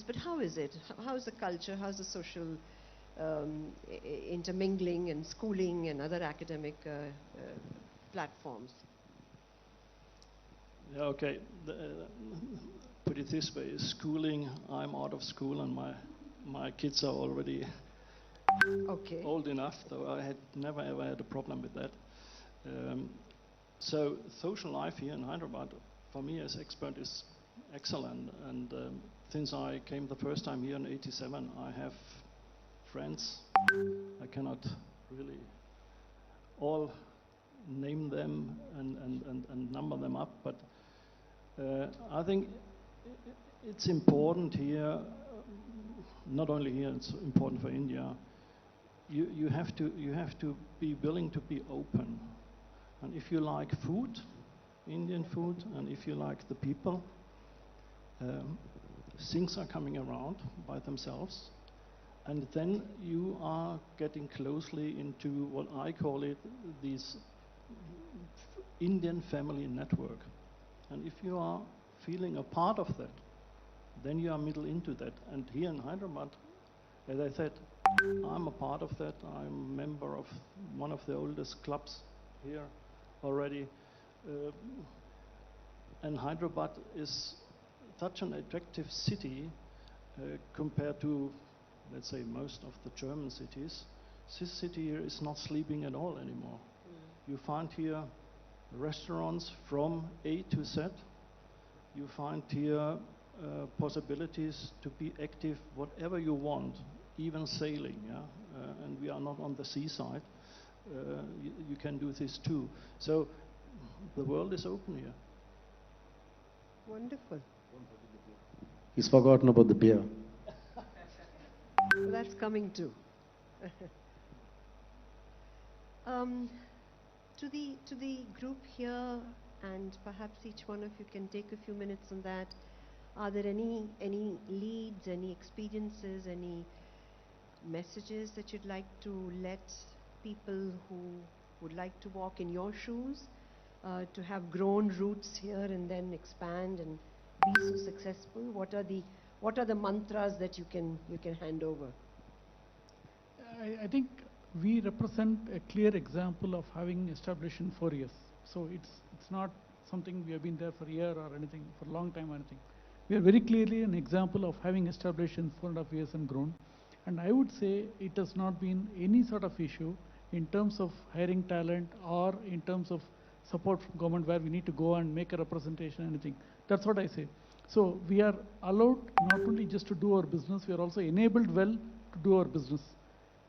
but how is it? How's the culture? How's the social intermingling and schooling and other academic platforms? Yeah, okay. Put it this way: schooling. I'm out of school, and my kids are already old enough. Though I had never ever had a problem with that. So social life here in Hyderabad, for me as expert, is excellent. And since I came the first time here in '87, I have friends. I cannot really all name them and number them up, but I think it's important here, not only here, it's important for India. You have to be willing to be open. And if you like food, Indian food, and if you like the people, things are coming around by themselves. And then you are getting closely into what I call it, this Indian family network. And if you are feeling a part of that, then you are middle into that. And here in Hyderabad, as I said, I'm a part of that. I'm a member of one of the oldest clubs here already. And Hyderabad is such an attractive city compared to, let's say, most of the German cities. This city here is not sleeping at all anymore. You find here restaurants from A to Z. You find here possibilities to be active whatever you want, even sailing. Yeah? And we are not on the seaside. You can do this too. So the world is open here. Wonderful. He's forgotten about the beer. Well, that's coming too. To the group here, and perhaps each one of you can take a few minutes on that. Are there any leads, any experiences, any messages that you'd like to let people who would like to walk in your shoes, to have grown roots here and then expand and be so successful? What are the mantras that you can hand over? I think we represent a clear example of having established in 4 years. So it's not something we have been there for a year or anything, for a long time or anything. We are very clearly an example of having established in 4.5 years and grown. And I would say it has not been any sort of issue in terms of hiring talent or in terms of support from government where we need to go and make a representation or anything. That's what I say. So we are allowed not only just to do our business, we are also enabled well to do our business.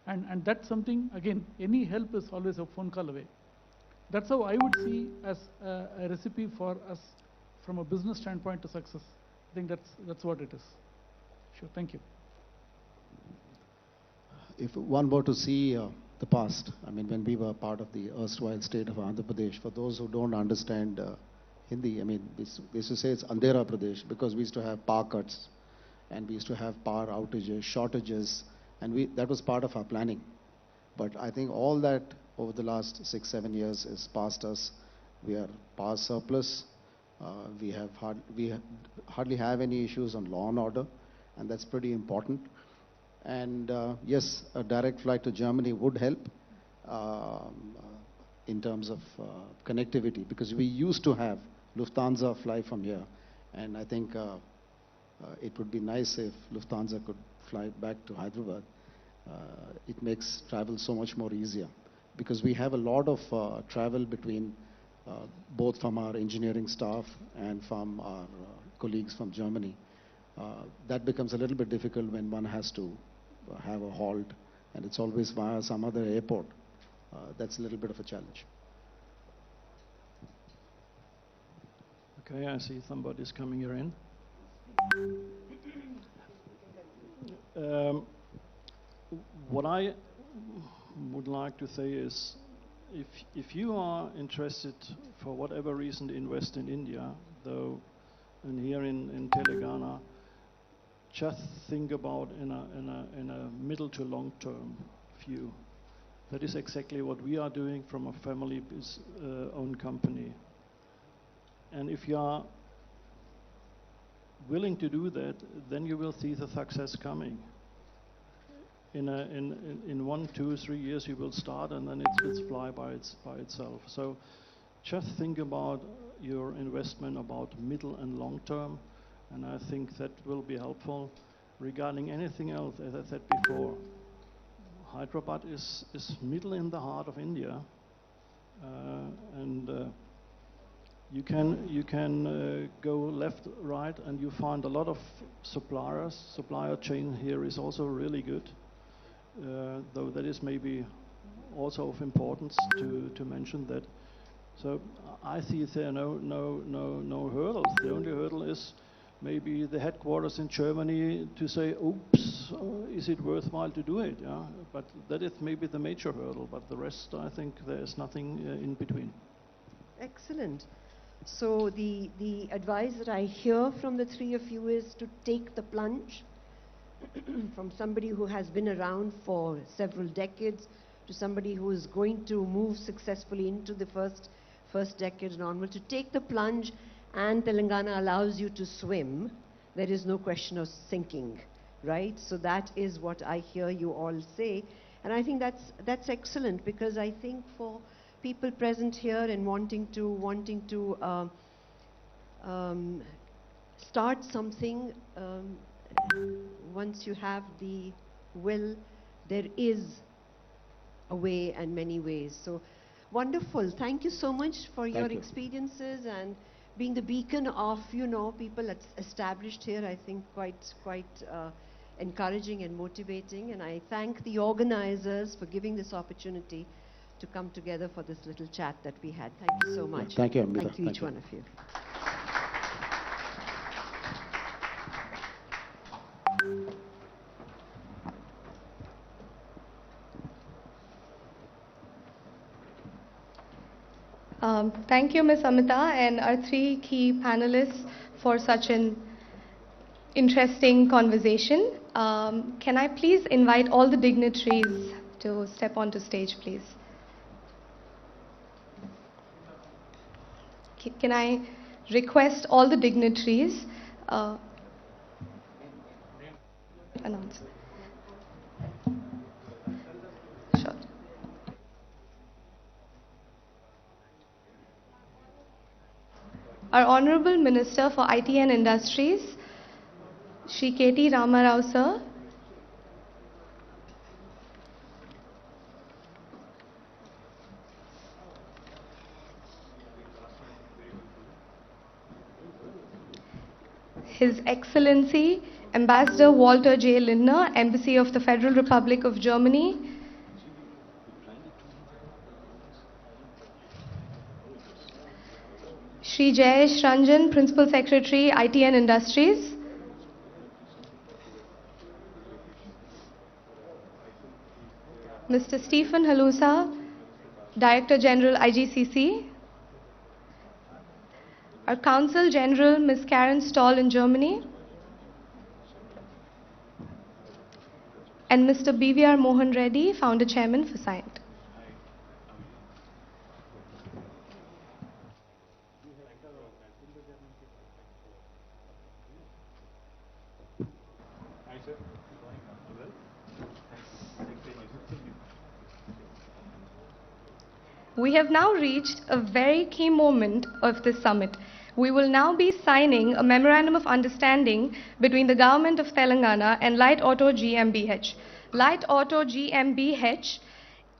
And that's something, again, any help is always a phone call away. That's how I would see as a recipe for us from a business standpoint to success. I think that's what it is. Sure, thank you. If one were to see the past, I mean, when we were part of the erstwhile state of Andhra Pradesh, for those who don't understand Hindi, I mean, we used to say it's Andhera Pradesh because we used to have power cuts and we used to have power outages, shortages, and that was part of our planning. But I think all that over the last 6-7 years is past us. We are power surplus. We hardly have any issues on law and order, and that's pretty important. And yes, a direct flight to Germany would help in terms of connectivity, because we used to have Lufthansa fly from here, and I think it would be nice if Lufthansa could fly back to Hyderabad. It makes travel so much more easier, because we have a lot of travel between both from our engineering staff and from our colleagues from Germany. That becomes a little bit difficult when one has to have a halt, and it's always via some other airport. That's a little bit of a challenge. Okay, I see somebody's coming here in. What I would like to say is, if you are interested for whatever reason to invest in India, though, and here in Telangana, just think about in a middle to long term view. That is exactly what we are doing from a family owned company. And if you are willing to do that, then you will see the success coming. In 1, 2, 3 years you will start, and then it will fly by itself. So just think about your investment about middle and long term, and I think that will be helpful. Regarding anything else, as I said before, Hyderabad is middle in the heart of India, and you can go left, right, and you find a lot of suppliers. Supplier chain here is also really good, though that is maybe also of importance to mention that. So I see there no hurdles. The only hurdle is maybe the headquarters in Germany to say, oops, is it worthwhile to do it? Yeah? But that is maybe the major hurdle, but the rest, I think there's nothing in between. Excellent. So the advice that I hear from the three of you is to take the plunge from somebody who has been around for several decades to somebody who is going to move successfully into the first decade and onward, to take the plunge, and Telangana allows you to swim. There is no question of sinking, right? So that is what I hear you all say, and I think that's excellent, because I think for people present here and wanting to start something, once you have the will, there is a way and many ways. So wonderful. Thank you so much for your experiences and being the beacon of, people that's established here. I think quite encouraging and motivating. And I thank the organizers for giving this opportunity to come together for this little chat that we had. Thank you so much. Thank you, Amita. Thank you, each one of you. Thank you, Ms. Amita, and our three key panelists for such an interesting conversation. Can I please invite all the dignitaries to step onto stage, please? Can I request all the dignitaries announce? Sure. Our Honorable Minister for IT and Industries, Shri KT Ramarao sir. His Excellency Ambassador Walter J. Lindner, Embassy of the Federal Republic of Germany. Shri Jayesh Ranjan, Principal Secretary, IT and Industries. Mr. Stephen Halusa, Director General, IGCC. Our Consul General, Ms. Karen Stoll in Germany. And Mr. BVR Mohan Reddy, Founder Chairman for Scient. We have now reached a very key moment of this summit. We will now be signing a memorandum of understanding between the government of Telangana and Light Auto GmbH. Light Auto GmbH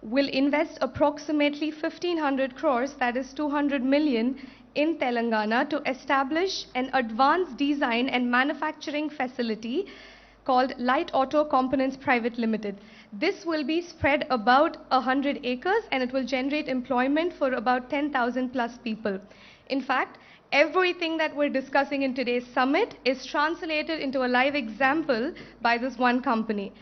will invest approximately 1,500 crores, that is 200 million, in Telangana to establish an advanced design and manufacturing facility called Light Auto Components Private Limited. This will be spread about 100 acres and it will generate employment for about 10,000 plus people. In fact, everything that we're discussing in today's summit is translated into a live example by this one company.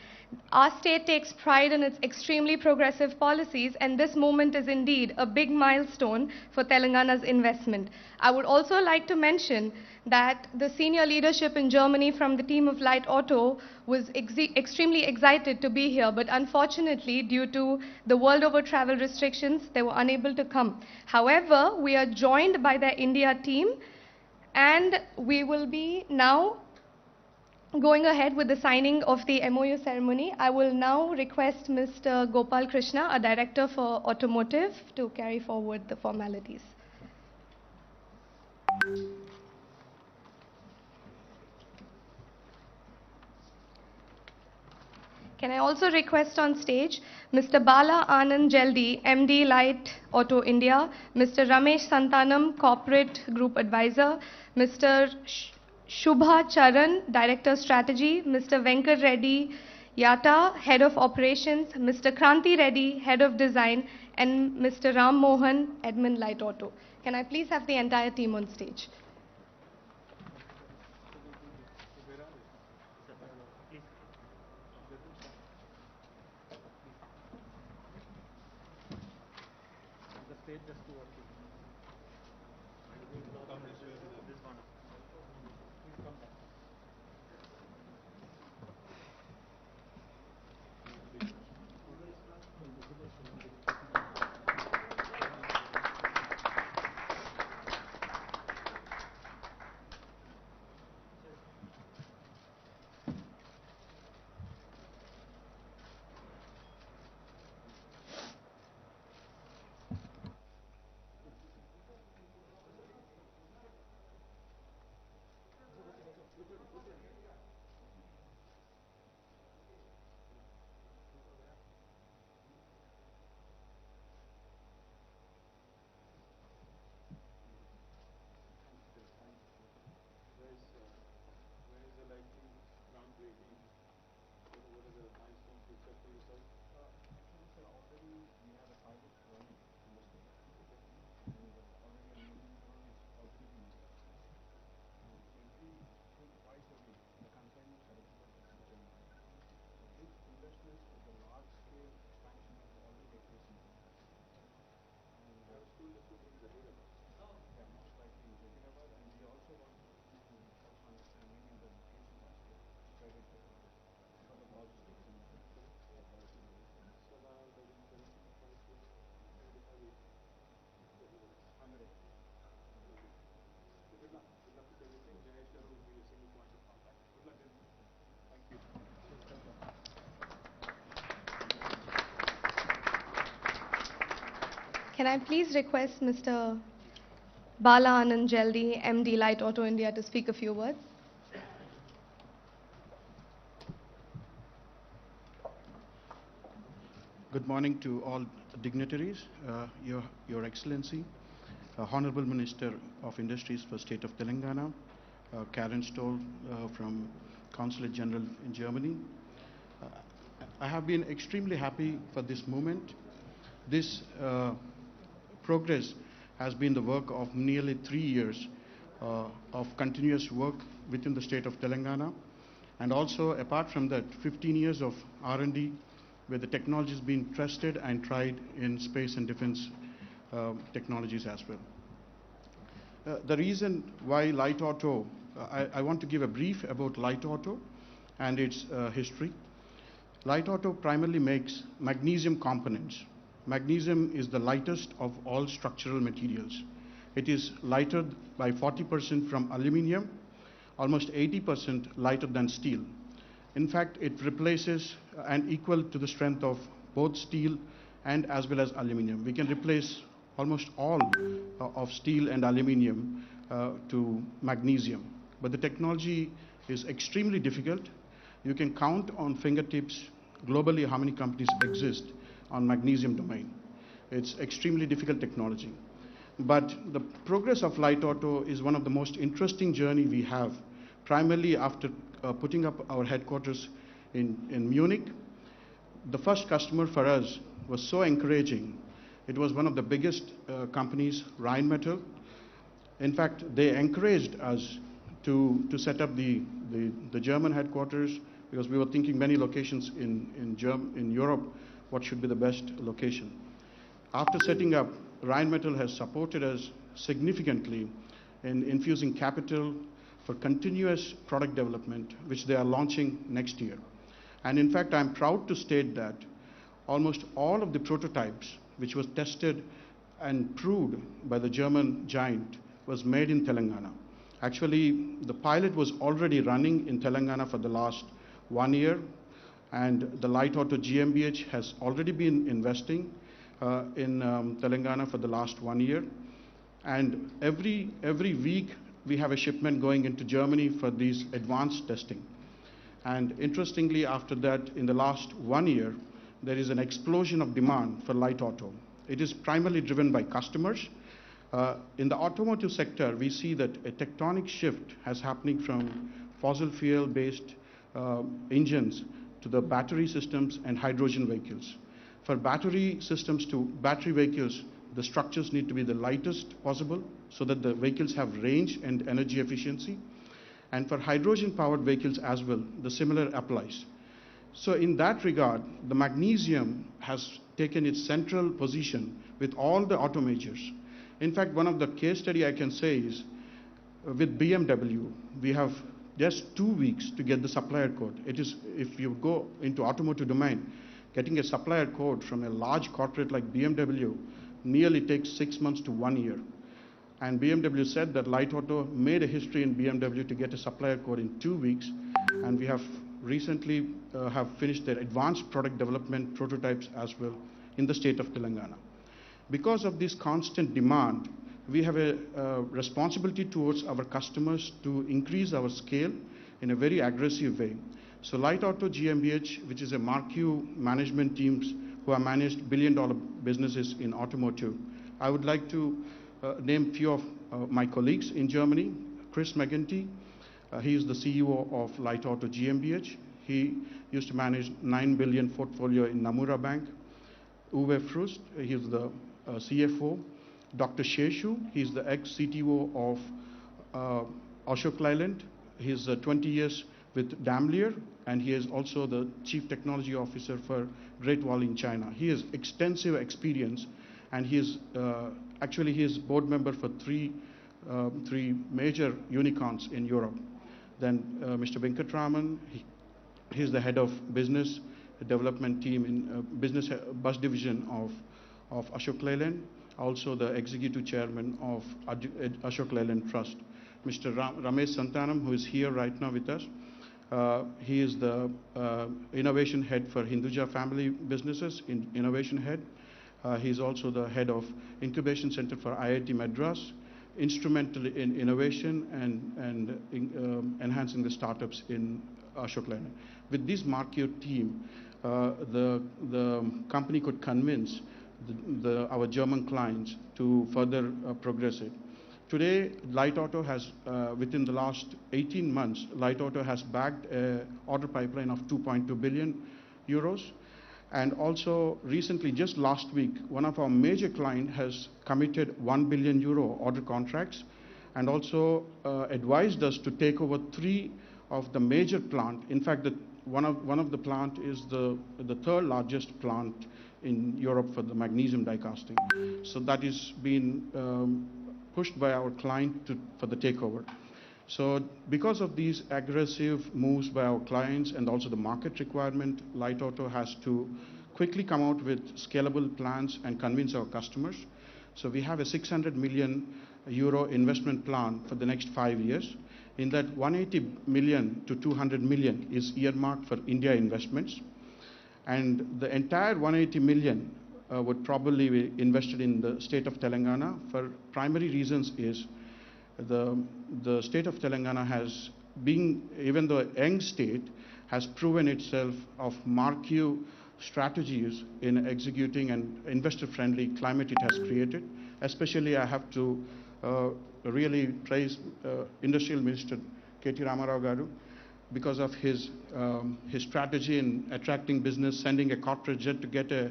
Our state takes pride in its extremely progressive policies, and this moment is indeed a big milestone for Telangana's investment. I would also like to mention that the senior leadership in Germany from the team of Light Auto was extremely excited to be here, but unfortunately, due to the world over travel restrictions, they were unable to come. However, we are joined by their India team, And we will be now going ahead with the signing of the MOU ceremony. I will now request Mr. Gopal Krishna, a Director for Automotive, to carry forward the formalities. Can I also request on stage Mr. Bala Anand Jeldi, MD Light Auto India, Mr. Ramesh Santanam, Corporate Group Advisor, Mr. Shubha Charan, Director Strategy, Mr. Venkat Reddy Yata, Head of Operations, Mr. Kranti Reddy, Head of Design, and Mr. Ram Mohan, Admin Light Auto. Can I please have the entire team on stage? Can I please request Mr. Bala Anand Jeldi, MD Light Auto India, to speak a few words? Good morning to all dignitaries, Your Excellency, Honorable Minister of Industries for State of Telangana, Karen Stoll from Consulate General in Germany. I have been extremely happy for this moment. This progress has been the work of nearly 3 years of continuous work within the state of Telangana, and also apart from that 15 years of R&D where the technology has been tested and tried in space and defense technologies as well. The reason why light auto, I want to give a brief about light auto and its history. Light auto primarily makes magnesium components. Magnesium is the lightest of all structural materials. It is lighter by 40% from aluminium, almost 80% lighter than steel. In fact, it replaces and equal to the strength of both steel and as well as aluminium. We can replace almost all of steel and aluminium to magnesium. But the technology is extremely difficult. You can count on fingertips globally how many companies exist on magnesium domain. It's extremely difficult technology. But the progress of light auto is one of the most interesting journey we have, primarily after putting up our headquarters in Munich. The first customer for us was so encouraging. It was one of the biggest companies, Rheinmetall. In fact, they encouraged us to set up the German headquarters, because we were thinking many locations in Europe, what should be the best location. After setting up, Rheinmetall has supported us significantly in infusing capital for continuous product development, which they are launching next year. And in fact, I'm proud to state that almost all of the prototypes which was tested and proved by the German giant was made in Telangana. Actually, the pilot was already running in Telangana for the last 1 year, and the Light Auto GmbH has already been investing in Telangana for the last 1 year. And every week we have a shipment going into Germany for these advanced testing. And interestingly, after that, in the last 1 year, there is an explosion of demand for light auto. It is primarily driven by customers. In the automotive sector, we see that a tectonic shift has happening from fossil fuel-based engines to the battery systems and hydrogen vehicles. For battery systems to battery vehicles, the structures need to be the lightest possible so that the vehicles have range and energy efficiency. And for hydrogen-powered vehicles as well, the similar applies. So in that regard, the magnesium has taken its central position with all the auto majors. In fact, one of the case study I can say is with BMW, we have just 2 weeks to get the supplier code. It is, if you go into automotive domain, getting a supplier code from a large corporate like BMW nearly takes 6 months to 1 year. And BMW said that Light Auto made a history in BMW to get a supplier code in 2 weeks, and we have recently have finished their advanced product development prototypes as well in the state of Telangana. Because of this constant demand, we have a responsibility towards our customers to increase our scale in a very aggressive way. So Light Auto GmbH, which is a marquee management teams who have managed billion-dollar businesses in automotive, I would like to name few of my colleagues in Germany. Chris McGinty, he is the CEO of Light Auto GmbH. He used to manage 9 billion portfolio in Namura Bank. Uwe Frust, he is the CFO. Dr. Sheshu, he is the ex-CTO of Ashok Leyland. He is 20 years with Daimler, and he is also the Chief Technology Officer for Great Wall in China. He has extensive experience, and he is actually he is board member for three major unicorns in Europe. Then Mr. Venkatraman, he is the head of business development team in business bus division of Ashok Leyland, also the executive chairman of Ashok Leyland Trust. Mr. Ramesh Santanam, who is here right now with us, he is the innovation head for Hinduja Family Businesses, innovation head. He is also the head of incubation center for IIT Madras, instrumental in innovation and enhancing the startups in Ashok Leyland. With this marquee team, the company could convince our German clients to further progress it. Today, Light Auto has, within the last 18 months, Light Auto has bagged an order pipeline of 2.2 billion euros. And also recently, just last week, one of our major clients has committed 1 billion euro order contracts and also advised us to take over 3 of the major plant. In fact, one of the plant is the third largest plant in Europe for the magnesium die casting. So that is being pushed by our client for the takeover. So because of these aggressive moves by our clients and also the market requirement, Light Auto has to quickly come out with scalable plans and convince our customers. So we have a 600 million euro investment plan for the next 5 years. In that, 180 million to 200 million is earmarked for India investments. And the entire 180 million would probably be invested in the state of Telangana. For primary reasons is the state of Telangana has been, even though a young state, has proven itself of marquee strategies in executing an investor-friendly climate it has created. Especially, I have to really praise Industrial Minister KTR Garu because of his strategy in attracting business, sending a corporate jet to get a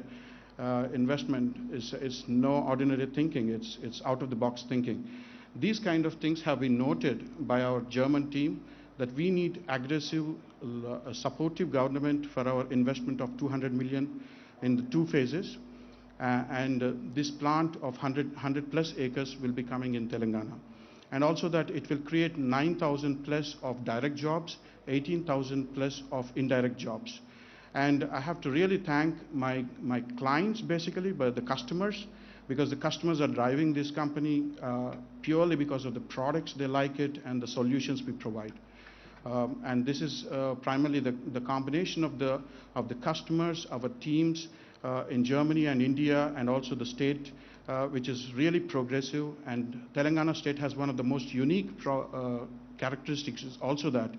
investment is no ordinary thinking. It's out-of-the-box thinking. These kind of things have been noted by our German team that we need aggressive, supportive government for our investment of 200 million in the 2 phases. And this plant of 100 plus acres will be coming in Telangana. And also that it will create 9,000 plus of direct jobs, 18,000 plus of indirect jobs. And I have to really thank my clients, basically, but the customers, because the customers are driving this company purely because of the products they like it and the solutions we provide. And this is primarily the combination of the customers, our teams in Germany and India, and also the state, which is really progressive. And Telangana state has one of the most unique characteristics is also that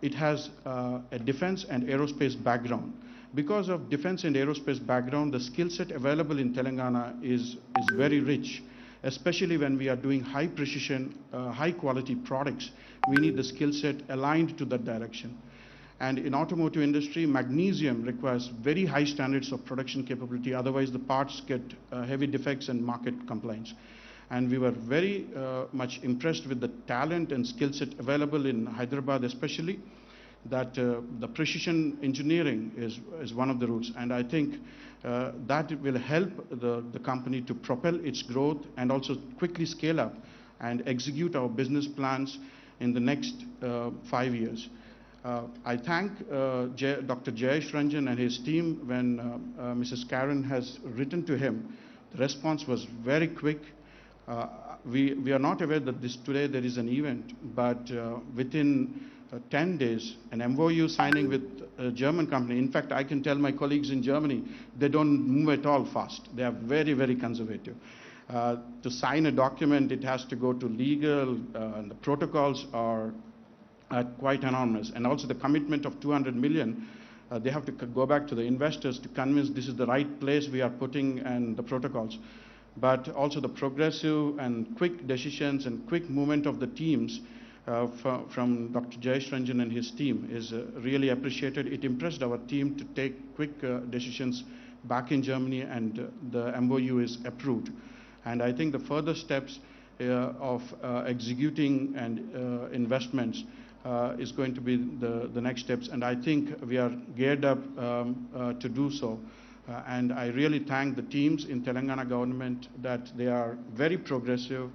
it has a defense and aerospace background. Because of defense and aerospace background, the skill set available in Telangana is very rich, especially when we are doing high precision, high quality products. We need the skill set aligned to that direction. And in automotive industry, magnesium requires very high standards of production capability, otherwise the parts get heavy defects and market complaints. And we were very much impressed with the talent and skill set available in Hyderabad especially, that the precision engineering is one of the roots. And I think that will help the company to propel its growth and also quickly scale up and execute our business plans in the next 5 years. I thank Dr. Jayesh Ranjan and his team. When Mrs. Karen has written to him, the response was very quick. We are not aware that today there is an event, but within 10 days, an MOU signing with a German company. In fact, I can tell my colleagues in Germany, they don't move at all fast. They are very, very conservative. To sign a document, it has to go to legal, and the protocols are quite enormous. And also the commitment of 200 million, they have to go back to the investors to convince this is the right place we are putting and the protocols. But also the progressive and quick decisions and quick movement of the teams from Dr. Jayesh Ranjan and his team is really appreciated. It impressed our team to take quick decisions back in Germany, and the MOU is approved. And I think the further steps of executing and investments is going to be the next steps, and I think we are geared up to do so. And I really thank the teams in Telangana government that they are very progressive,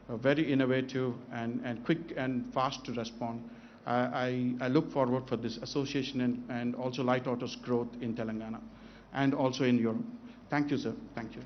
very innovative, and quick and fast to respond. I look forward for this association and also Light Auto's growth in Telangana and also in Europe. Thank you, sir. Thank you.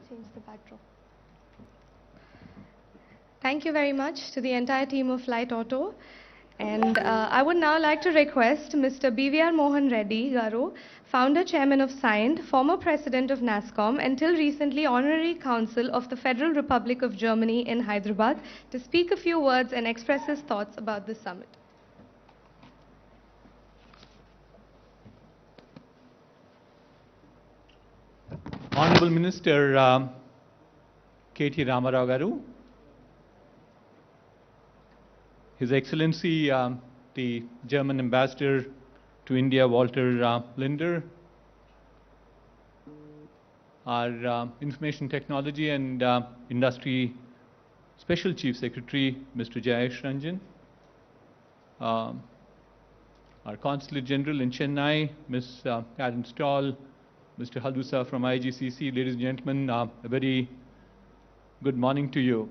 Change the backdrop. Thank you very much to the entire team of Light Auto. And I would now like to request Mr. BVR Mohan Reddy Garu, founder chairman of SIND, former president of NASCOM, and till recently honorary council of the Federal Republic of Germany in Hyderabad, to speak a few words and express his thoughts about this summit. Honorable Minister KT Ramarao Garu, His Excellency the German Ambassador to India, Walter Linder, our information technology and industry Special Chief Secretary, Mr. Jayesh Ranjan, our Consulate General in Chennai, Ms. Karen Stoll, Mr. Haldusa from IGCC, ladies and gentlemen, a very good morning to you.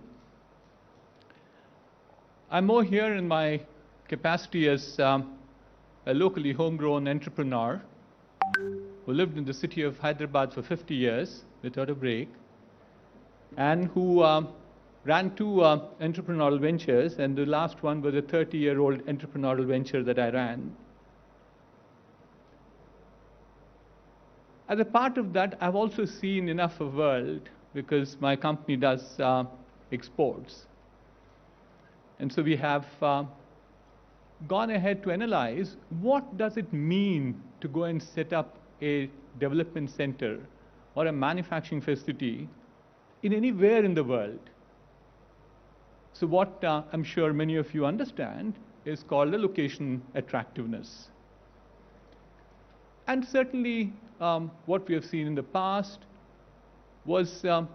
I'm more here in my capacity as a locally homegrown entrepreneur who lived in the city of Hyderabad for 50 years without a break, and who ran two entrepreneurial ventures, and the last one was a 30-year-old entrepreneurial venture that I ran. As a part of that, I've also seen enough of the world because my company does exports. And so we have gone ahead to analyze what does it mean to go and set up a development center or a manufacturing facility in anywhere in the world. So what I'm sure many of you understand is called a location attractiveness. And certainly what we have seen in the past was how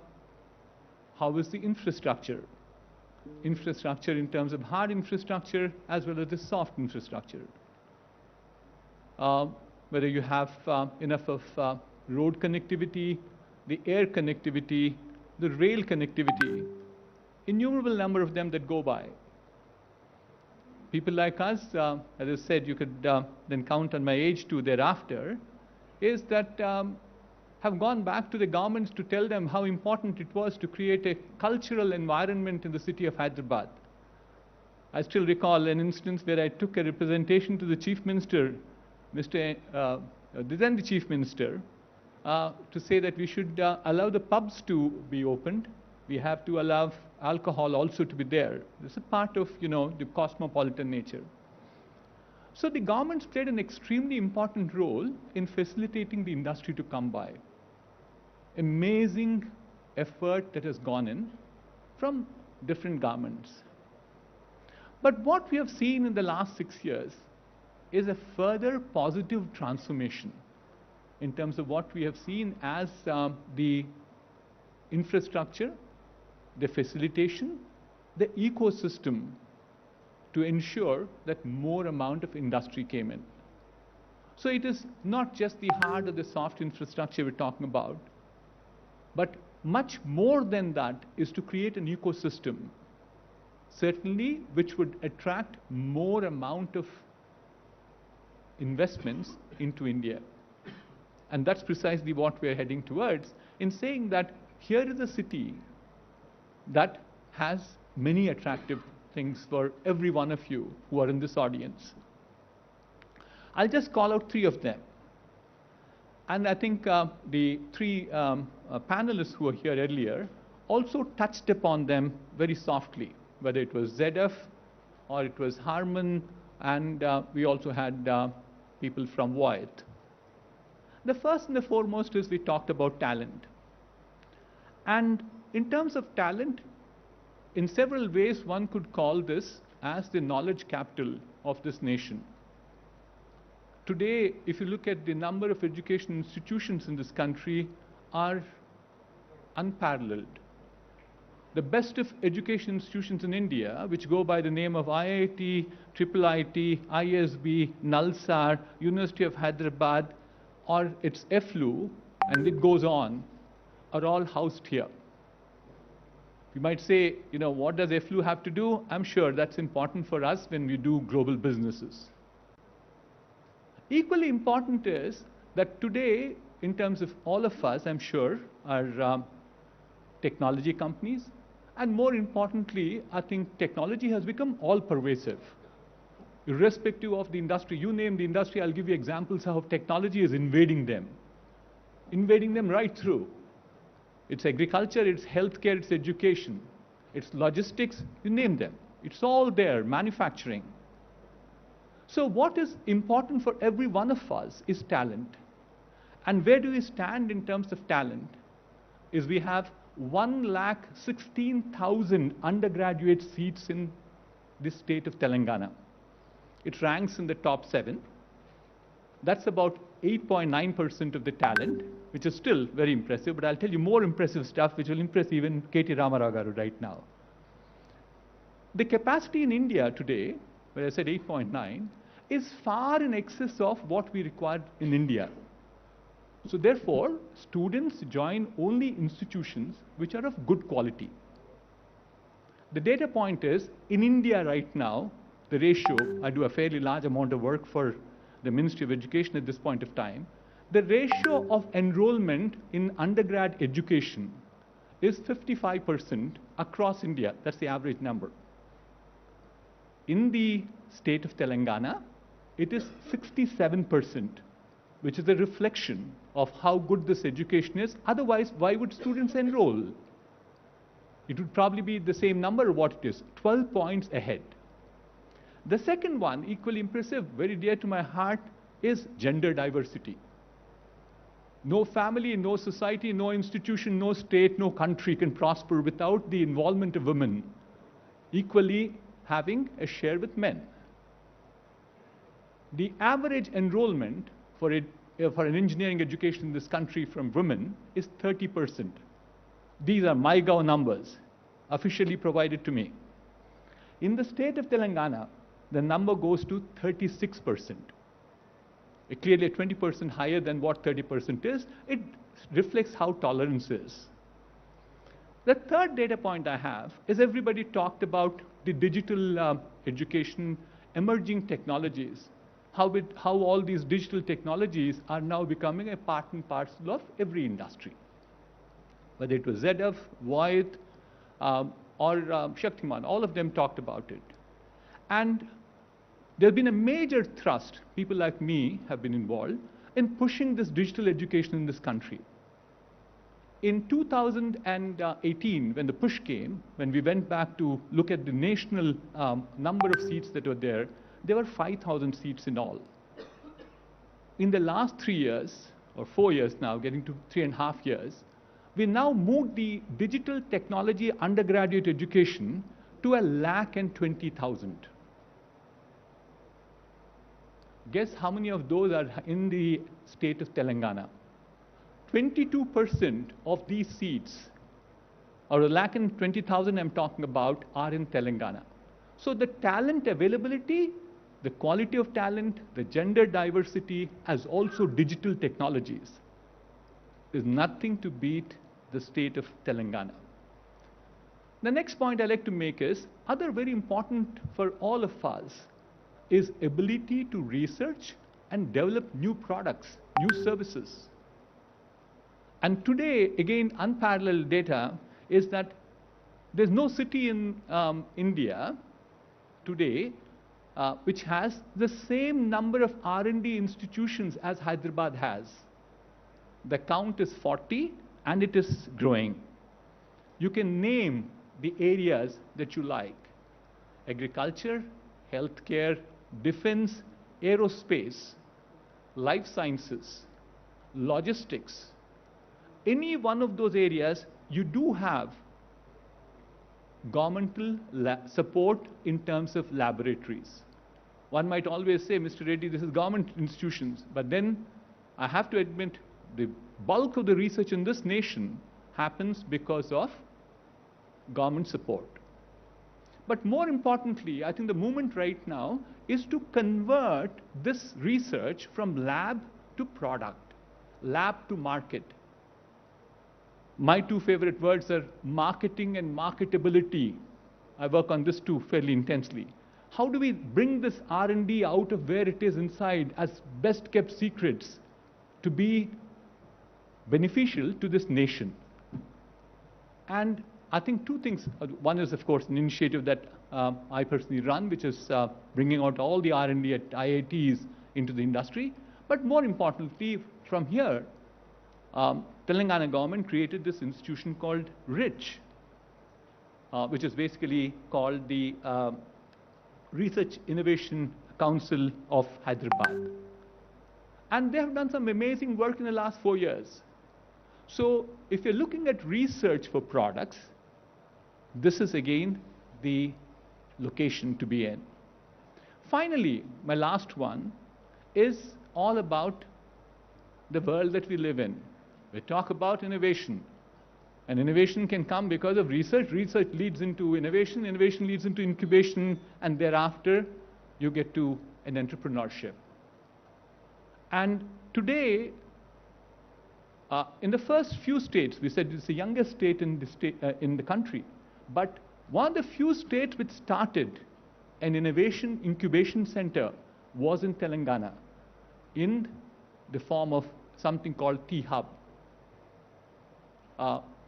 is the infrastructure. Infrastructure in terms of hard infrastructure as well as the soft infrastructure. Whether you have enough of road connectivity, the air connectivity, the rail connectivity, innumerable number of them that go by. People like us, as I said, you could then count on my age too thereafter, is that have gone back to the governments to tell them how important it was to create a cultural environment in the city of Hyderabad. I still recall an instance where I took a representation to the Chief Minister, then the Chief Minister, to say that we should allow the pubs to be opened. We have to allow alcohol also to be there. This is a part of, the cosmopolitan nature. So the governments played an extremely important role in facilitating the industry to come by. Amazing effort that has gone in from different governments. But what we have seen in the last 6 years is a further positive transformation in terms of what we have seen as the infrastructure, the facilitation, the ecosystem to ensure that more amount of industry came in. So it is not just the hard or the soft infrastructure we're talking about, but much more than that is to create an ecosystem, certainly which would attract more amount of investments into India. And that's precisely what we're heading towards in saying that here is a city that has many attractive things for every one of you who are in this audience. I'll just call out 3 of them. And I think the 3 panelists who were here earlier also touched upon them very softly, whether it was ZF or it was Harman, and we also had people from Voith. The first and the foremost is we talked about talent. And in terms of talent, in several ways one could call this as the knowledge capital of this nation. Today, if you look at the number of education institutions in this country are unparalleled. The best of education institutions in India, which go by the name of IIT, IIIT, ISB, Nalsar, University of Hyderabad, or its FLU, and it goes on, are all housed here. You might say, what does FLU have to do? I'm sure that's important for us when we do global businesses. Equally important is that today, in terms of all of us, I'm sure, are technology companies. And more importantly, I think technology has become all-pervasive. Irrespective of the industry, you name the industry, I'll give you examples of how technology is invading them right through. It's agriculture, it's healthcare, it's education, it's logistics, you name them. It's all there, manufacturing. So what is important for every one of us is talent. And where do we stand in terms of talent? Is we have 1,16,000 undergraduate seats in the state of Telangana. It ranks in the top 7. That's about 8.9% of the talent, which is still very impressive, but I'll tell you more impressive stuff which will impress even KT Ramarao garu right now. The capacity in India today, where I said 8.9, is far in excess of what we require in India. So therefore, students join only institutions which are of good quality. The data point is, in India right now, the ratio, I do a fairly large amount of work for the Ministry of Education at this point of time, the ratio of enrollment in undergrad education is 55% across India. That's the average number. In the state of Telangana, it is 67%, which is a reflection of how good this education is. Otherwise, why would students enroll? It would probably be the same number of what it is, 12 points ahead. The second one, equally impressive, very dear to my heart, is gender diversity. No family, no society, no institution, no state, no country can prosper without the involvement of women equally having a share with men. The average enrollment for an engineering education in this country from women is 30%. These are MyGov numbers, officially provided to me. In the state of Telangana, the number goes to 36%. Clearly 20% higher than what 30% is. It reflects how tolerance is. The third data point I have is everybody talked about the digital education, emerging technologies, how all these digital technologies are now becoming a part and parcel of every industry. Whether it was ZF, Voith, or Shaktiman, all of them talked about it. And there's been a major thrust, people like me have been involved, in pushing this digital education in this country. In 2018, when the push came, when we went back to look at the national number of seats that were there were 5,000 seats in all. In the last 3 years, or 4 years now, getting to 3.5 years, we now moved the digital technology undergraduate education to 120,000. Guess how many of those are in the state of Telangana? 22% of these seats, or 120,000 I'm talking about, are in Telangana. So the talent availability, the quality of talent, the gender diversity, as also digital technologies, is nothing to beat the state of Telangana. The next point I'd like to make is, other very important for all of us, is ability to research and develop new products, new services. And today, again, unparalleled data is that there's no city in India today which has the same number of R&D institutions as Hyderabad has. The count is 40 and it is growing. You can name the areas that you like: agriculture, healthcare, defense, aerospace, life sciences, logistics. Any one of those areas, you do have governmental support in terms of laboratories. One might always say, Mr. Reddy, this is government institutions, but then I have to admit the bulk of the research in this nation happens because of government support. But more importantly, I think the movement right now is to convert this research from lab to product, lab to market. My two favorite words are marketing and marketability. I work on this too fairly intensely. How do we bring this R&D out of where it is inside as best kept secrets to be beneficial to this nation? And I think two things. One is, of course, an initiative that I personally run, which is bringing out all the R&D at IITs into the industry. But more importantly, from here, Telangana government created this institution called RICH, which is basically called the Research Innovation Council of Hyderabad. And they have done some amazing work in the last 4 years. So if you're looking at research for products, this is again the location to be in. Finally, my last one is all about the world that we live in. We talk about innovation. And innovation can come because of research. Research leads into innovation. Innovation leads into incubation. And thereafter, you get to an entrepreneurship. And today, in the first few states, we said it's the youngest state in the country. But one of the few states which started an innovation incubation center was in Telangana, in the form of something called T-Hub.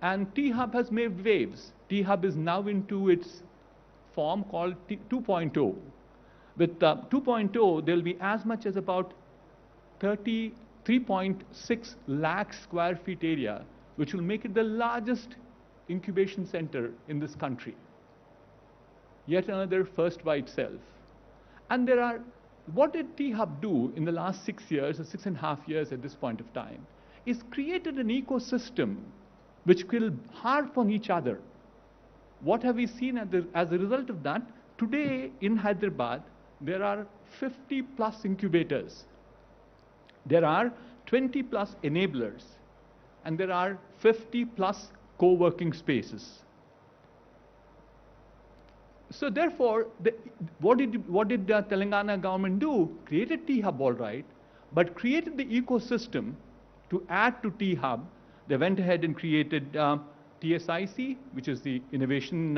And T-Hub has made waves. T-Hub is now into its form called 2.0. With 2.0, there will be as much as about 3.6 lakh square feet area, which will make it the largest incubation center in this country. Yet another first by itself. And what did T-Hub do in the last 6 years, or 6.5 years at this point of time, is created an ecosystem which will harp on each other. What have we seen as a result of that? Today in Hyderabad, there are 50 plus incubators. There are 20 plus enablers. And there are 50 plus co-working spaces. So therefore, what did the Telangana government do? Created T-Hub, all right, but created the ecosystem to add to T-Hub. They went ahead and created TSIC, which is the innovation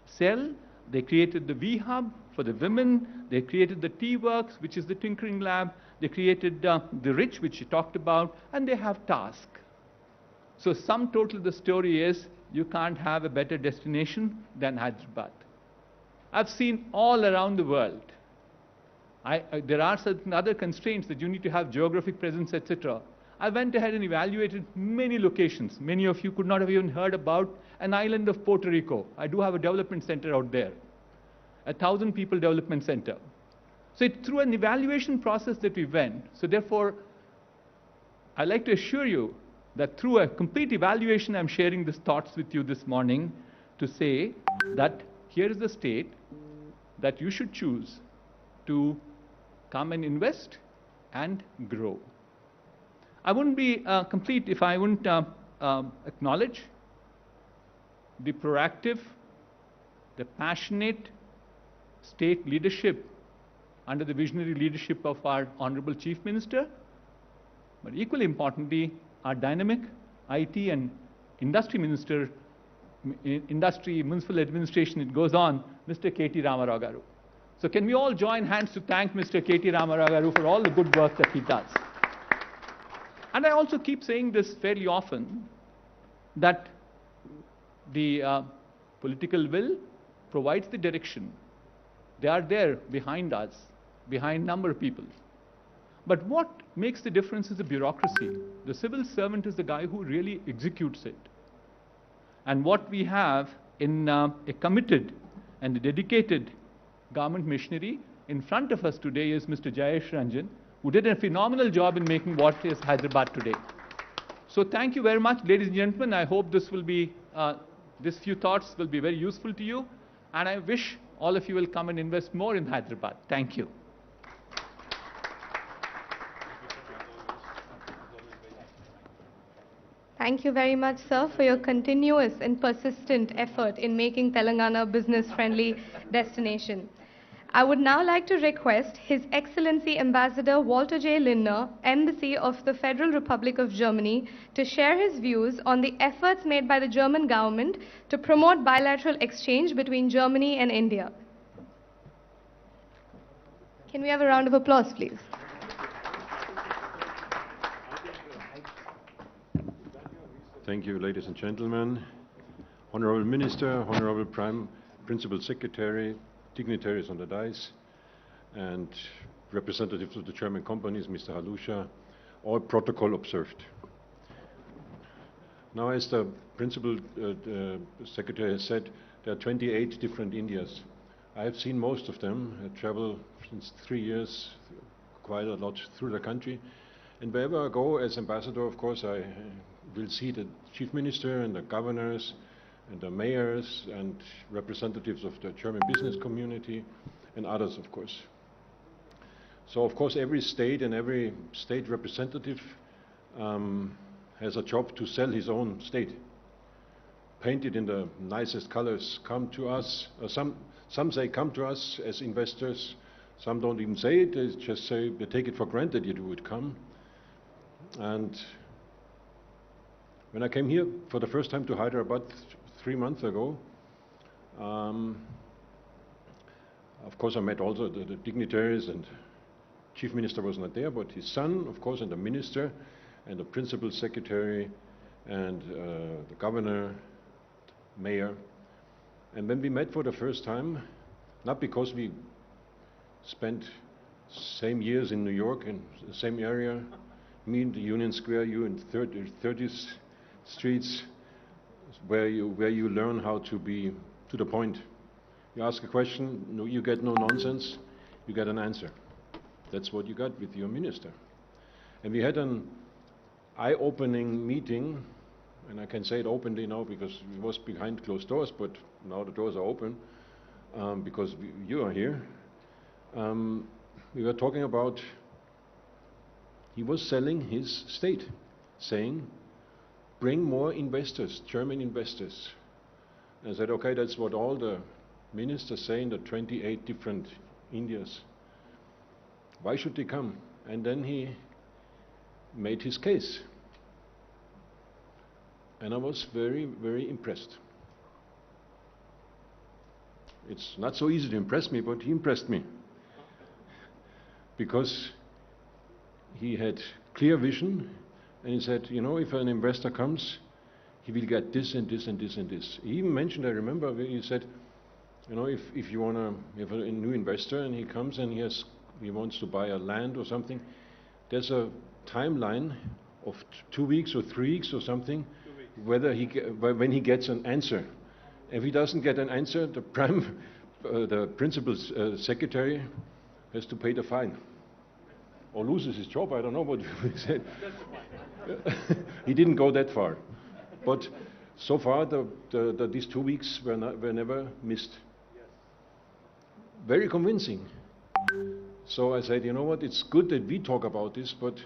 cell. They created the V-Hub for the women. They created the T-Works, which is the tinkering lab. They created the RICH, which you talked about, and they have TASK. So sum total of the story is, you can't have a better destination than Hyderabad. I've seen all around the world. There are certain other constraints that you need to have geographic presence, etc. I went ahead and evaluated many locations. Many of you could not have even heard about an island of Puerto Rico. I do have a development center out there, 1,000 people development center. So it's through an evaluation process that we went. So therefore, I'd like to assure you that through a complete evaluation, I'm sharing these thoughts with you this morning to say that here is the state that you should choose to come and invest and grow. I wouldn't be complete if I wouldn't acknowledge the proactive, the passionate state leadership under the visionary leadership of our Honorable Chief Minister, but equally importantly, our dynamic IT and Industry Minister, Industry, Municipal Administration, it goes on, Mr. KT Ramarao Garu. So can we all join hands to thank Mr. KT Ramarao Garu for all the good work that he does. And I also keep saying this fairly often, that the political will provides the direction. They are there behind us, behind a number of people. But what makes the difference is the bureaucracy. The civil servant is the guy who really executes it. And what we have in a committed and a dedicated government machinery in front of us today is Mr. Jayesh Ranjan, who did a phenomenal job in making what is Hyderabad today. So thank you very much, ladies and gentlemen. I hope this will be, these few thoughts will be very useful to you. And I wish all of you will come and invest more in Hyderabad. Thank you. Thank you very much, sir, for your continuous and persistent effort in making Telangana a business-friendly destination. I would now like to request His Excellency Ambassador Walter J. Lindner, Embassy of the Federal Republic of Germany, to share his views on the efforts made by the German government to promote bilateral exchange between Germany and India. Can we have a round of applause, please? Thank you, ladies and gentlemen. Honorable Minister, Honorable Principal Secretary, dignitaries on the dais, and representatives of the German companies, Mr. Halusha, all protocol observed. Now, as the Principal Secretary has said, there are 28 different Indias. I have seen most of them. I travel since 3 years quite a lot through the country. And wherever I go as ambassador, of course, I will see the chief minister and the governors and the mayors and representatives of the German business community and others, of course. So, of course, every state and every state representative has a job to sell his own state, paint it in the nicest colors, come to us. Some say come to us as investors. Some don't even say it. They just say they take it for granted you would come. And when I came here for the first time to Hyderabad 3 months ago, of course I met also the dignitaries, and Chief Minister was not there, but his son, of course, and the minister, and the principal secretary, and the governor, mayor. And when we met for the first time, not because we spent same years in New York, in the same area, me in the Union Square, you in 30th streets, where you learn how to be to the point. You ask a question, no, you get no nonsense, you get an answer. That's what you got with your minister. And we had an eye-opening meeting, and I can say it openly now because it was behind closed doors, but now the doors are open because you are here. We were talking about, he was selling his state, saying, bring more investors, German investors. And I said, okay, that's what all the ministers say in the 28 different Indias. Why should they come? And then he made his case. And I was very, very impressed. It's not so easy to impress me, but he impressed me. Because he had clear vision, and he said, you know, if an investor comes, he will get this and this and this and this. He even mentioned, I remember, he said, you know, if you want to have a new investor and he comes and he wants to buy a land or something, there's a timeline of 2 weeks or 3 weeks or something, whether when he gets an answer. If he doesn't get an answer, the principal secretary has to pay the fine or loses his job. I don't know what he said. He didn't go that far, but so far these 2 weeks were never missed. Very convincing. So I said, you know what, it's good that we talk about this, but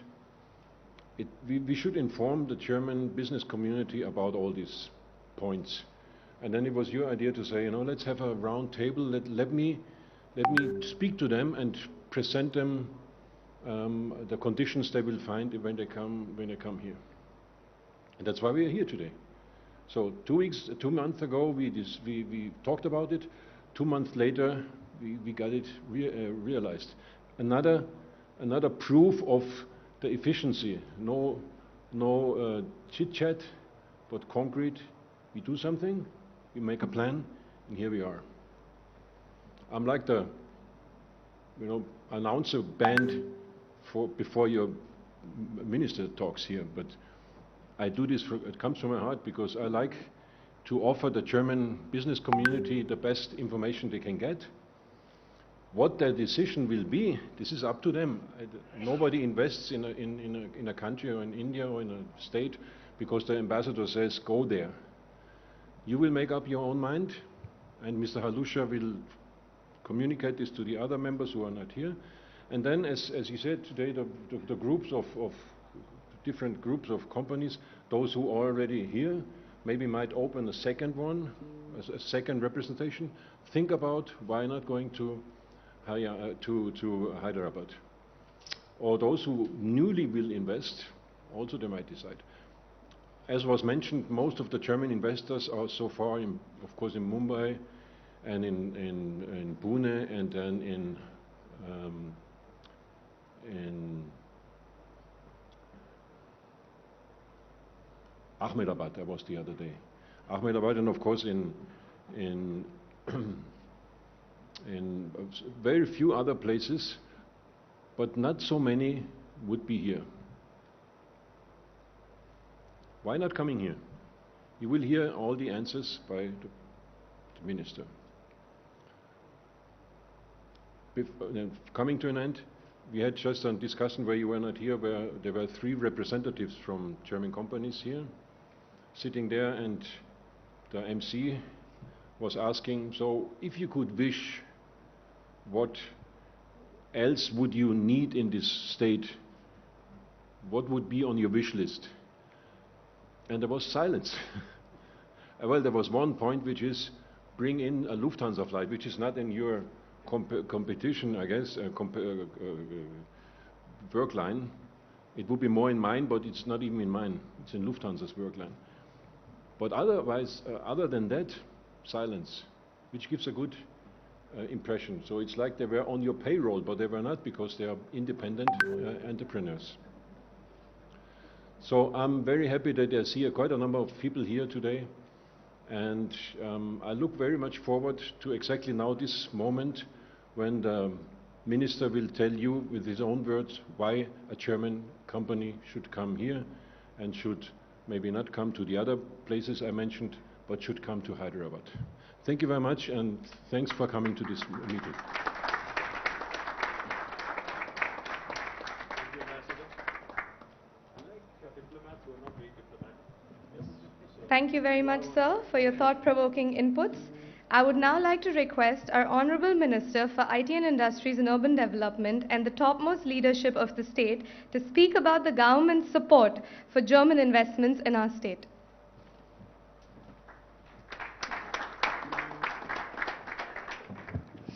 we should inform the German business community about all these points. And then it was your idea to say, you know, let's have a round table. Let me speak to them and present them the conditions they will find when they come here. And that's why we are here today. So 2 months ago we talked about it. 2 months later we got it realized. Another proof of the efficiency. No chit chat, but concrete. We do something, we make a plan, and here we are. I'm like the announcer band before your minister talks here, but I do this, it comes from my heart because I like to offer the German business community the best information they can get. What their decision will be, this is up to them. Nobody invests in a country or in India or in a state because the ambassador says, go there. You will make up your own mind, and Mr. Halusha will communicate this to the other members who are not here. And then, as he said today, the groups of different groups of companies, those who are already here, maybe might open a second one, a second representation. Think about why not going to Hyderabad. Or those who newly will invest, also they might decide. As was mentioned, most of the German investors are so far, of course, in Mumbai and in Pune, and then in Ahmedabad. I was the other day. Ahmedabad, and of course in very few other places, but not so many would be here. Why not coming here? You will hear all the answers by the minister. Coming to an end, we had just a discussion where you were not here, where there were 3 representatives from German companies here, sitting there, and the MC was asking, so if you could wish, what else would you need in this state? What would be on your wish list? and there was silence. Well, there was one point, which is bring in a Lufthansa flight, which is not in your competition, I guess, work line. It would be more in mine, but it's not even in mine. It's in Lufthansa's work line. But otherwise, other than that, silence, which gives a good impression. So it's like they were on your payroll, but they were not, because they are independent entrepreneurs. So I'm very happy that I see quite a number of people here today. And I look very much forward to exactly now this moment when the minister will tell you with his own words why a German company should come here and should maybe not come to the other places I mentioned, but should come to Hyderabad. Thank you very much, and thanks for coming to this meeting. Thank you very much, sir, for your thought-provoking inputs. I would now like to request our Honorable Minister for IT and Industries and Urban Development and the topmost leadership of the state to speak about the government's support for German investments in our state.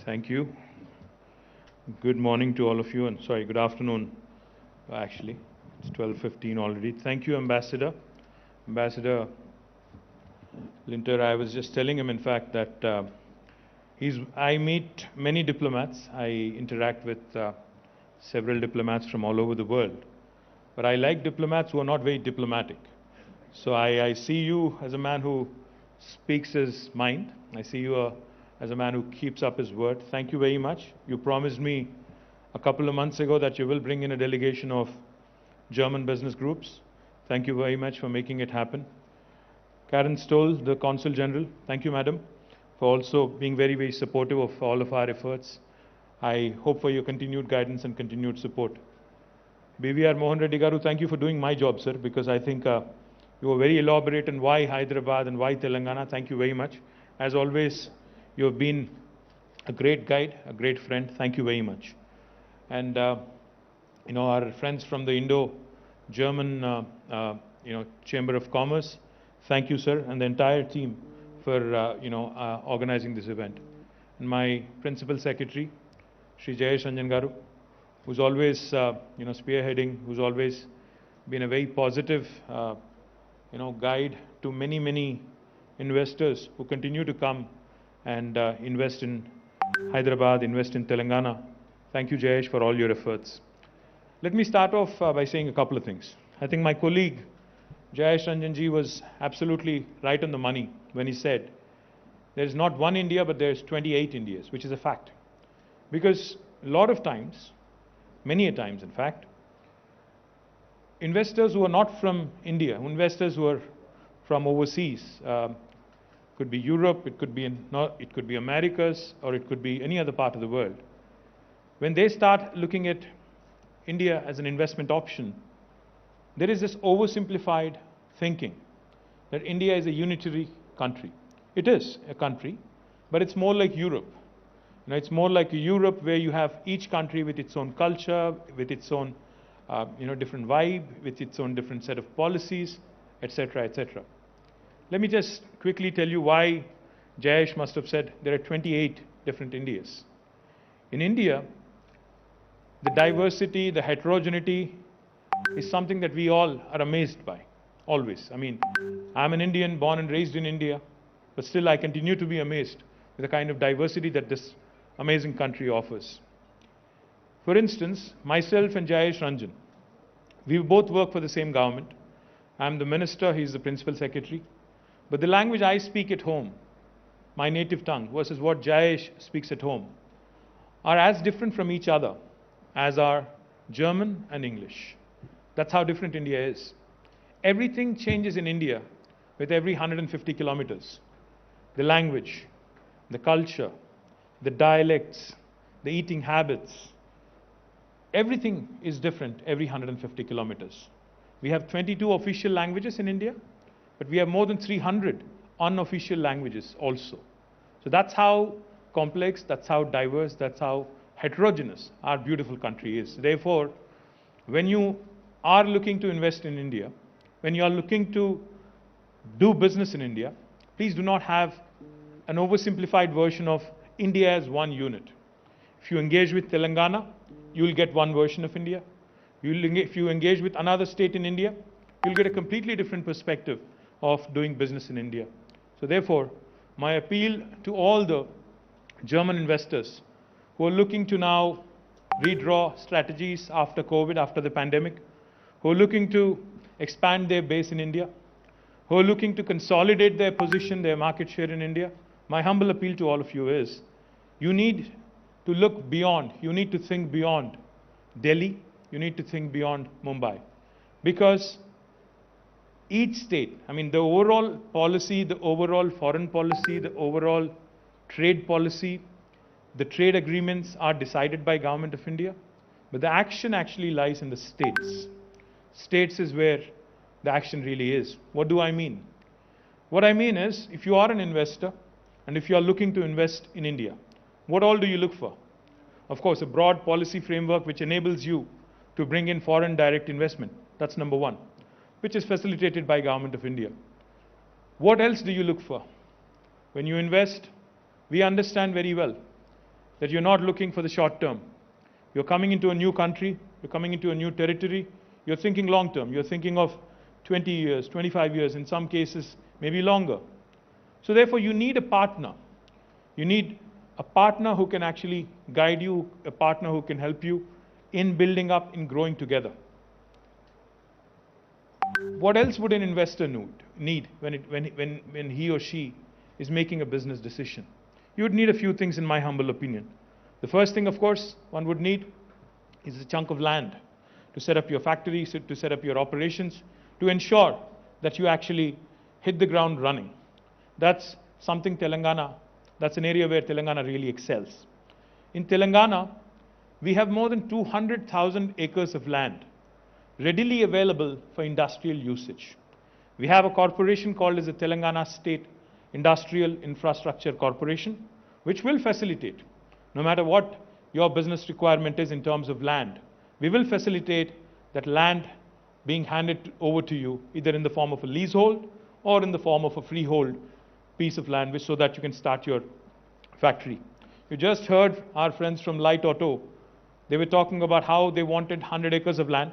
Thank you. Good morning to all of you, and sorry, good afternoon, actually. It's 12:15 already. Thank you, Ambassador. Ambassador Linter, I was just telling him, in fact, that I meet many diplomats. I interact with several diplomats from all over the world. But I like diplomats who are not very diplomatic. So I see you as a man who speaks his mind. I see you as a man who keeps up his word. Thank you very much. You promised me a couple of months ago that you will bring in a delegation of German business groups. Thank you very much for making it happen. Karen Stoll, the Consul General, thank you, Madam, for also being very, very supportive of all of our efforts. I hope for your continued guidance and continued support. BVR Mohan Reddy Garu, thank you for doing my job, sir, because I think you were very elaborate on why Hyderabad and why Telangana. Thank you very much. As always, you have been a great guide, a great friend. Thank you very much. And, our friends from the Indo-German, Chamber of Commerce, thank you, sir, and the entire team for, organizing this event. And my Principal Secretary, Shri Jayesh Ranjan Garu, who's always, spearheading, who's always been a very positive, guide to many, many investors who continue to come and invest in Hyderabad, invest in Telangana. Thank you, Jayesh, for all your efforts. Let me start off by saying a couple of things. I think my colleague, Jayesh Ranjan ji, was absolutely right on the money when he said there is not one India, but there's 28 Indias, which is a fact. Because a lot of times, many a times in fact, investors who are not from India, investors who are from overseas, could be Europe, it could be Americas, or it could be any other part of the world. When they start looking at India as an investment option, there is this oversimplified thinking that India is a unitary country. It is a country, but it's more like Europe. It's more like Europe where you have each country with its own culture, with its own, different vibe, with its own different set of policies, etc., etc. Let me just quickly tell you why Jayesh must have said there are 28 different Indias. In India, the diversity, the heterogeneity is something that we all are amazed by, always. I mean, I'm an Indian, born and raised in India, but still I continue to be amazed with the kind of diversity that this amazing country offers. For instance, myself and Jayesh Ranjan, we both work for the same government. I'm the minister, he's the principal secretary. But the language I speak at home, my native tongue, versus what Jayesh speaks at home, are as different from each other as are German and English. That's how different India is. Everything changes in India with every 150 kilometers. The language, the culture, the dialects, the eating habits, everything is different every 150 kilometers. We have 22 official languages in India, but we have more than 300 unofficial languages also. So that's how complex, that's how diverse, that's how heterogeneous our beautiful country is. Therefore, when you are looking to invest in India, when you are looking to do business in India, please do not have an oversimplified version of India as one unit. If you engage with Telangana, you will get one version of India. If you engage with another state in India, you'll get a completely different perspective of doing business in India. So therefore, my appeal to all the German investors who are looking to now redraw strategies after COVID, after the pandemic, who are looking to expand their base in India, who are looking to consolidate their position, their market share in India, my humble appeal to all of you is, you need to look beyond, you need to think beyond Delhi, you need to think beyond Mumbai. Because each state, I mean the overall policy, the overall foreign policy, the overall trade policy, the trade agreements are decided by Government of India, but the action actually lies in the states. States is where the action really is. What do I mean? What I mean is, if you are an investor and if you are looking to invest in India, what all do you look for? Of course, a broad policy framework which enables you to bring in foreign direct investment. That's number one, which is facilitated by Government of India. What else do you look for? When you invest, we understand very well that you're not looking for the short term. You're coming into a new country, you're coming into a new territory, you're thinking long term, you're thinking of 20 years, 25 years, in some cases, maybe longer. So therefore, you need a partner. You need a partner who can actually guide you, a partner who can help you in building up, in growing together. What else would an investor need when he or she is making a business decision? You would need a few things, in my humble opinion. The first thing, of course, one would need is a chunk of land to set up your factory, to set up your operations, to ensure that you actually hit the ground running. That's something that's an area where Telangana really excels. In Telangana, we have more than 200,000 acres of land readily available for industrial usage. We have a corporation called as the Telangana State Industrial Infrastructure Corporation, which will facilitate, no matter what your business requirement is in terms of land, we will facilitate that land being handed over to you, either in the form of a leasehold or in the form of a freehold piece of land, so that you can start your factory. You just heard our friends from Light Auto. They were talking about how they wanted 100 acres of land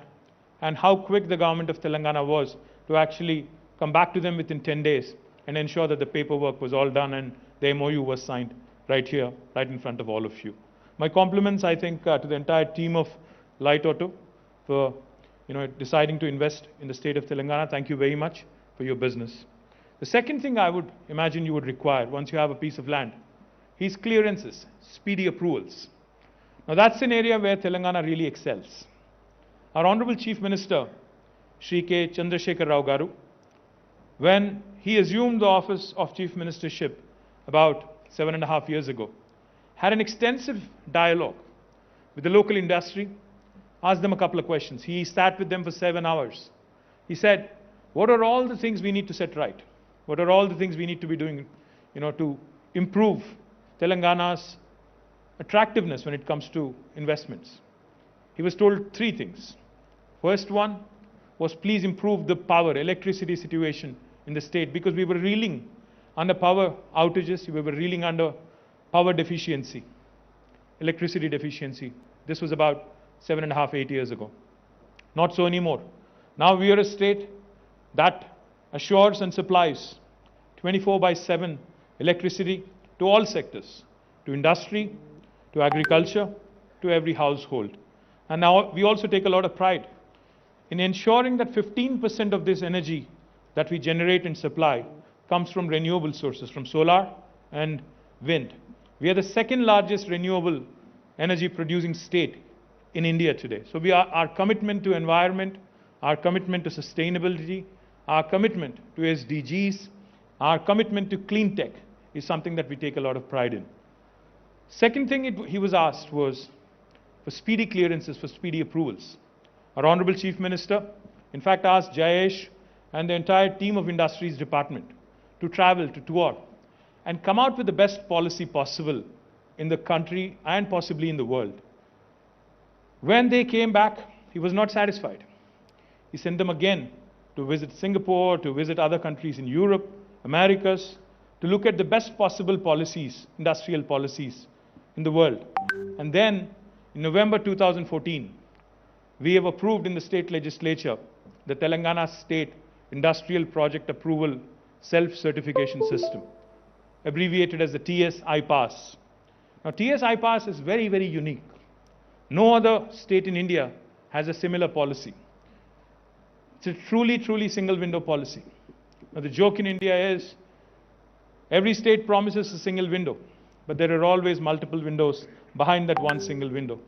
and how quick the government of Telangana was to actually come back to them within 10 days and ensure that the paperwork was all done and the MOU was signed right here, right in front of all of you. My compliments, I think, to the entire team of Light Auto for deciding to invest in the state of Telangana. Thank you very much for your business. The second thing I would imagine you would require once you have a piece of land is clearances, speedy approvals. Now that's an area where Telangana really excels. Our Honorable Chief Minister, Shri K. Chandrasekhar Rao Garu, when he assumed the office of Chief Ministership about 7.5 years ago, had an extensive dialogue with the local industry, asked them a couple of questions. He sat with them for 7 hours. He said, what are all the things we need to set right? What are all the things we need to be doing, to improve Telangana's attractiveness when it comes to investments? He was told 3 things. First one was, please improve the electricity situation in the state, because we were reeling under power outages, we were reeling under power deficiency, electricity deficiency. This was about 7.5, 8 years ago. Not so anymore. Now we are a state that assures and supplies 24/7 electricity to all sectors, to industry, to agriculture, to every household. And now we also take a lot of pride in ensuring that 15% of this energy that we generate and supply comes from renewable sources, from solar and wind. We are the second largest renewable energy producing state in India today. So our commitment to environment, our commitment to sustainability, our commitment to SDGs, our commitment to clean tech is something that we take a lot of pride in. Second thing he was asked was for speedy clearances, for speedy approvals. Our Honorable Chief Minister, in fact, asked Jayesh and the entire team of Industries Department to travel, to tour, and come out with the best policy possible in the country and possibly in the world. When they came back, he was not satisfied. He sent them again to visit Singapore, to visit other countries in Europe, Americas, to look at the best possible policies, industrial policies in the world. And then, in November 2014, we have approved in the state legislature the Telangana State Industrial Project Approval Self-Certification System, abbreviated as the TS-IPASS. Now, TS-IPASS is very, very unique. No other state in India has a similar policy. It's a truly, truly single window policy. Now, the joke in India is every state promises a single window, but there are always multiple windows behind that one single window.